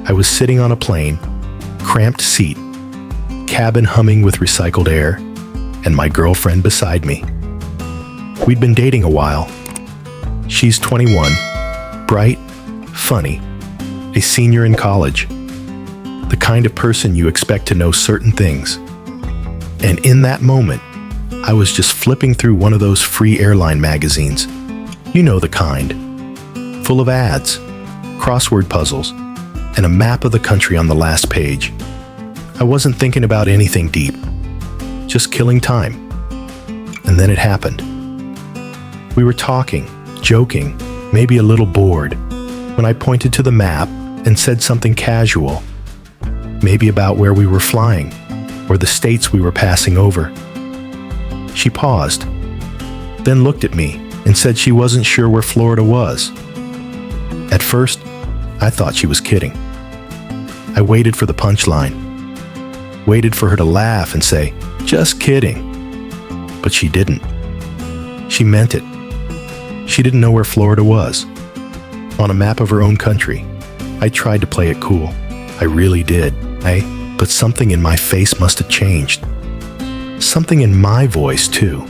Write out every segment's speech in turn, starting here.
I was sitting on a plane, cramped seat, cabin humming with recycled air, and my girlfriend beside me. We'd been dating a while. She's 21, bright, funny, a senior in college, the kind of person you expect to know certain things. And in that moment, I was just flipping through one of those free airline magazines. You know the kind. Full of ads, crossword puzzles, and a map of the country on the last page. I wasn't thinking about anything deep, just killing time. And then it happened. We were talking, joking, maybe a little bored, when I pointed to the map and said something casual, maybe about where we were flying or the states we were passing over. She paused, then looked at me and said she wasn't sure where Florida was. At first, I thought she was kidding. I waited for the punchline, waited for her to laugh and say, "Just kidding." But she didn't. She meant it. She didn't know where Florida was. On a map of her own country. I tried to play it cool. I really did. But something in my face must have changed. Something in my voice, too.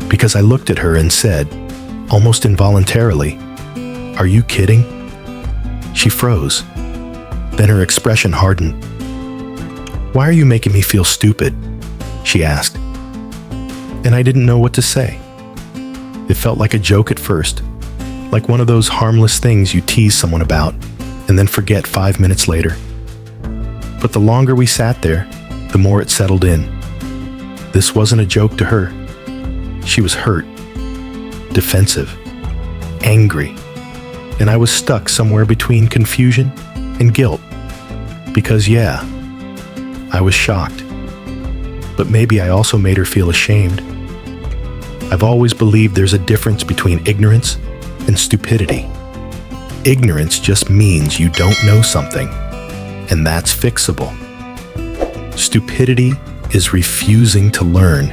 Because I looked at her and said, almost involuntarily, "Are you kidding?" She froze. Then her expression hardened. "Why are you making me feel stupid?" she asked. And I didn't know what to say. It felt like a joke at first, like one of those harmless things you tease someone about and then forget 5 minutes later. But the longer we sat there, the more it settled in. This wasn't a joke to her. She was hurt, defensive, angry, and I was stuck somewhere between confusion and guilt. Because yeah, I was shocked. But maybe I also made her feel ashamed. I've always believed there's a difference between ignorance and stupidity. Ignorance just means you don't know something, and that's fixable. Stupidity is refusing to learn.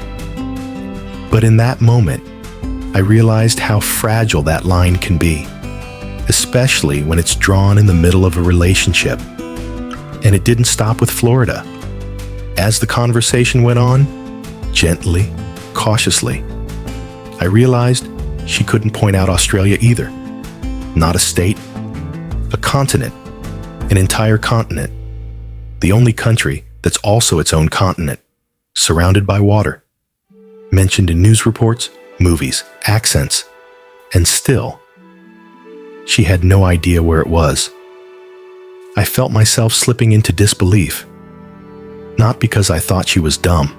But in that moment, I realized how fragile that line can be, especially when it's drawn in the middle of a relationship. And it didn't stop with Florida. As the conversation went on, gently, cautiously, I realized she couldn't point out Australia either. Not a state, a continent, an entire continent. The only country that's also its own continent, surrounded by water. Mentioned in news reports, movies, accents, and still, she had no idea where it was. I felt myself slipping into disbelief. Not because I thought she was dumb,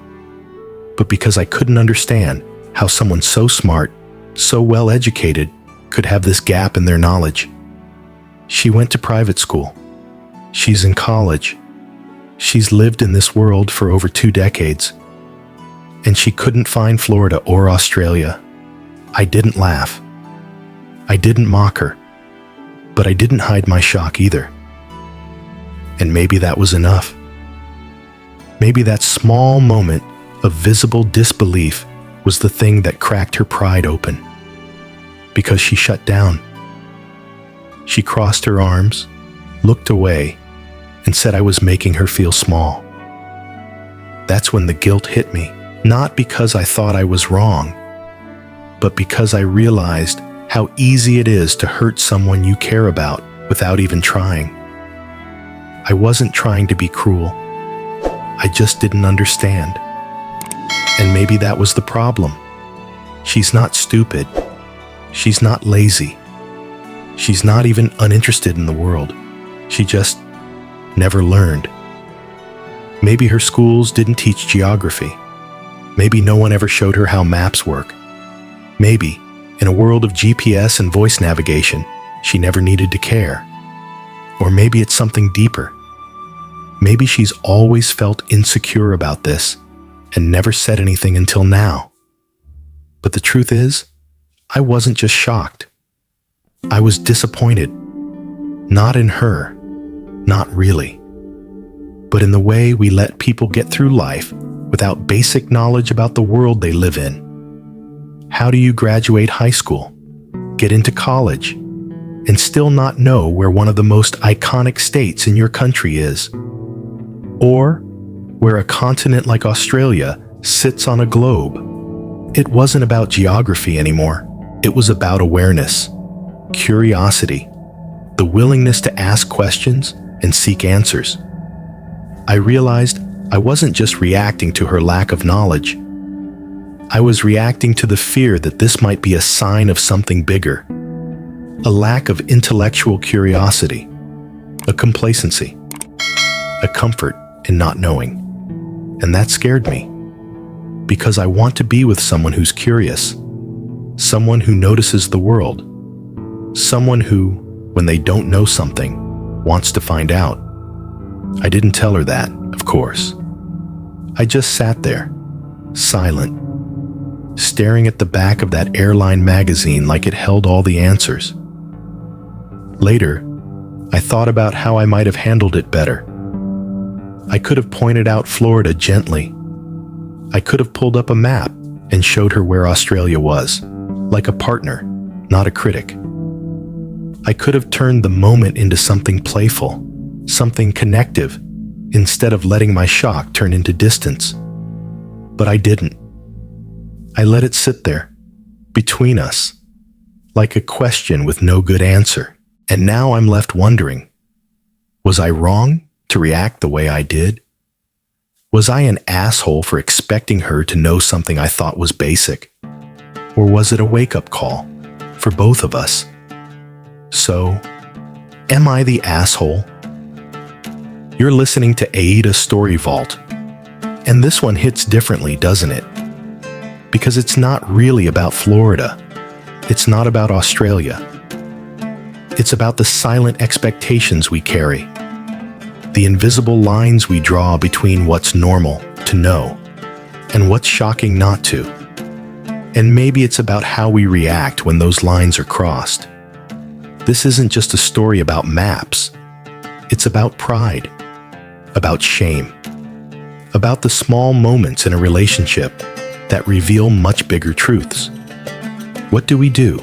but because I couldn't understand how someone so smart, so well educated, could have this gap in their knowledge. She went to private school. She's in college. She's lived in this world for over 2 decades. And she couldn't find Florida or Australia. I didn't laugh. I didn't mock her. But I didn't hide my shock either. And maybe that was enough. Maybe that small moment of visible disbelief was the thing that cracked her pride open. Because she shut down. She crossed her arms, looked away, and said I was making her feel small. That's when the guilt hit me, not because I thought I was wrong, but because I realized how easy it is to hurt someone you care about without even trying. I wasn't trying to be cruel. I just didn't understand. And maybe that was the problem. She's not stupid. She's not lazy. She's not even uninterested in the world. She just never learned. Maybe her schools didn't teach geography. Maybe no one ever showed her how maps work. Maybe, in a world of GPS and voice navigation, she never needed to care. Or maybe it's something deeper. Maybe she's always felt insecure about this and never said anything until now. But the truth is, I wasn't just shocked. I was disappointed. Not in her, not really, but in the way we let people get through life without basic knowledge about the world they live in. How do you graduate high school, get into college, and still not know where one of the most iconic states in your country is, or where a continent like Australia sits on a globe. It wasn't about geography anymore. It was about awareness, curiosity, the willingness to ask questions and seek answers. I realized I wasn't just reacting to her lack of knowledge. I was reacting to the fear that this might be a sign of something bigger, a lack of intellectual curiosity, a complacency, a comfort in not knowing. And that scared me, because I want to be with someone who's curious, someone who notices the world, someone who, when they don't know something, wants to find out. I didn't tell her that, of course. I just sat there, silent, staring at the back of that airline magazine like it held all the answers. Later, I thought about how I might have handled it better. I could have pointed out Florida gently. I could have pulled up a map and showed her where Australia was, like a partner, not a critic. I could have turned the moment into something playful, something connective, instead of letting my shock turn into distance. But I didn't. I let it sit there, between us, like a question with no good answer. And now I'm left wondering, was I wrong to react the way I did? Was I an asshole for expecting her to know something I thought was basic? Or was it a wake-up call for both of us? So, am I the asshole? You're listening to AITA Story Vault, and this one hits differently, doesn't it? Because it's not really about Florida. It's not about Australia. It's about the silent expectations we carry, the invisible lines we draw between what's normal to know and what's shocking not to. And maybe it's about how we react when those lines are crossed. This isn't just a story about maps. It's about pride, about shame, about the small moments in a relationship that reveal much bigger truths. What do we do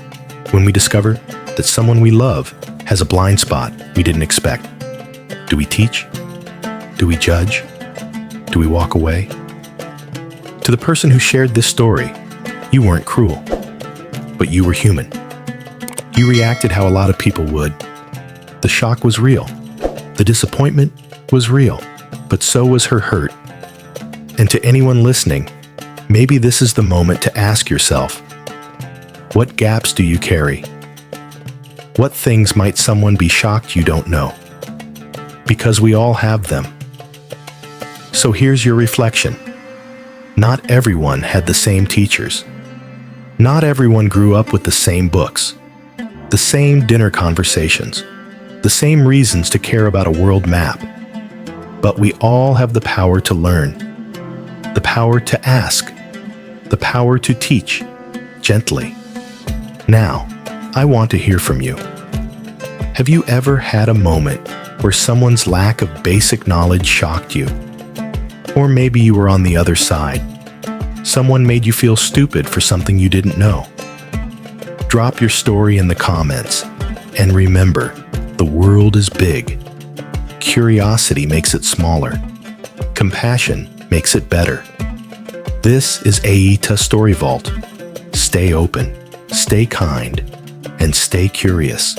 when we discover that someone we love has a blind spot we didn't expect? Do we teach? Do we judge? Do we walk away? To the person who shared this story, you weren't cruel, but you were human. You reacted how a lot of people would. The shock was real. The disappointment was real, but so was her hurt. And to anyone listening, maybe this is the moment to ask yourself, what gaps do you carry? What things might someone be shocked you don't know? Because we all have them. So here's your reflection. Not everyone had the same teachers. Not everyone grew up with the same books, the same dinner conversations, the same reasons to care about a world map. But we all have the power to learn, the power to ask, the power to teach, gently. Now, I want to hear from you. Have you ever had a moment where someone's lack of basic knowledge shocked you? Or maybe you were on the other side. Someone made you feel stupid for something you didn't know. Drop your story in the comments. And remember, the world is big. Curiosity makes it smaller. Compassion makes it better. This is AITA Story Vault. Stay open, stay kind, and stay curious.